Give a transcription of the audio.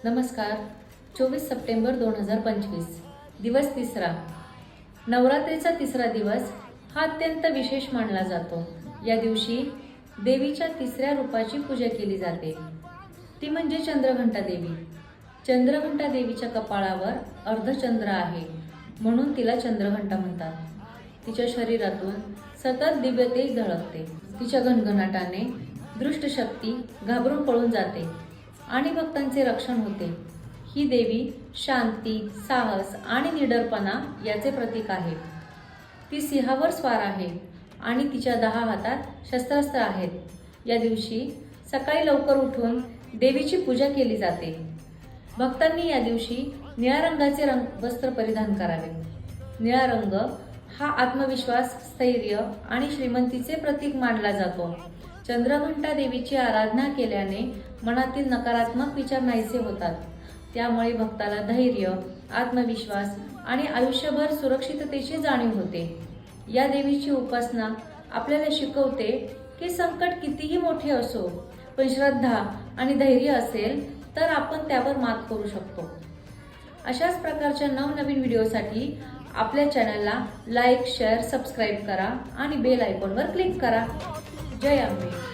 नमस्कार. 24 सप्टेंबर 2025 दिवस तिसरा. नवरात्रीचा तिसरा दिवस हा अत्यंत विशेष मानला जातो. या दिवशी देवीच्या तिसऱ्या रूपाची पूजा केली जाते, ती म्हणजे चंद्रघंटा देवी. चंद्रघंटा देवीच्या कपाळावर अर्धचंद्र आहे, म्हणून तिला चंद्रघंटा म्हणतात. तिच्या शरीरातून सतत दिव्य तेज झळकते. तिच्या घणघणाटाने दुष्ट शक्ती घाबरून पळून जाते आणि भक्तांचे रक्षण होते. ही देवी शांती, साहस आणि निडरपणा याचे प्रतीक आहे. ती सिंहावर स्वार आहे आणि तिच्या 10 हातात शस्त्रास्त्र आहेत. या दिवशी सकाळी लवकर उठून देवीची पूजा केली जाते. भक्तांनी या दिवशी निळ्या रंगाचे वस्त्र परिधान करावे. निळा रंग हा आत्मविश्वास, स्थैर्य आणि श्रीमंतीचे प्रतीक मानला जातो. चंद्रघंटा देवीची आराधना केल्याने मनातील नकारात्मक विचार नाहीसे होतात. त्यामुळे भक्ताला धैर्य, आत्मविश्वास आणि आयुष्यभर सुरक्षिततेची जाणीव होते. या देवीची उपासना आपल्याला शिकवते की संकट कितीही मोठे असो, पण श्रद्धा आणि धैर्य असेल तर आपण त्यावर मात करू शकतो. अशाच प्रकारच्या नवनवीन व्हिडिओसाठी आपल्या चॅनलला लाईक, शेअर, सबस्क्राईब करा आणि बेल आयकॉनवर क्लिक करा. जय अंबे.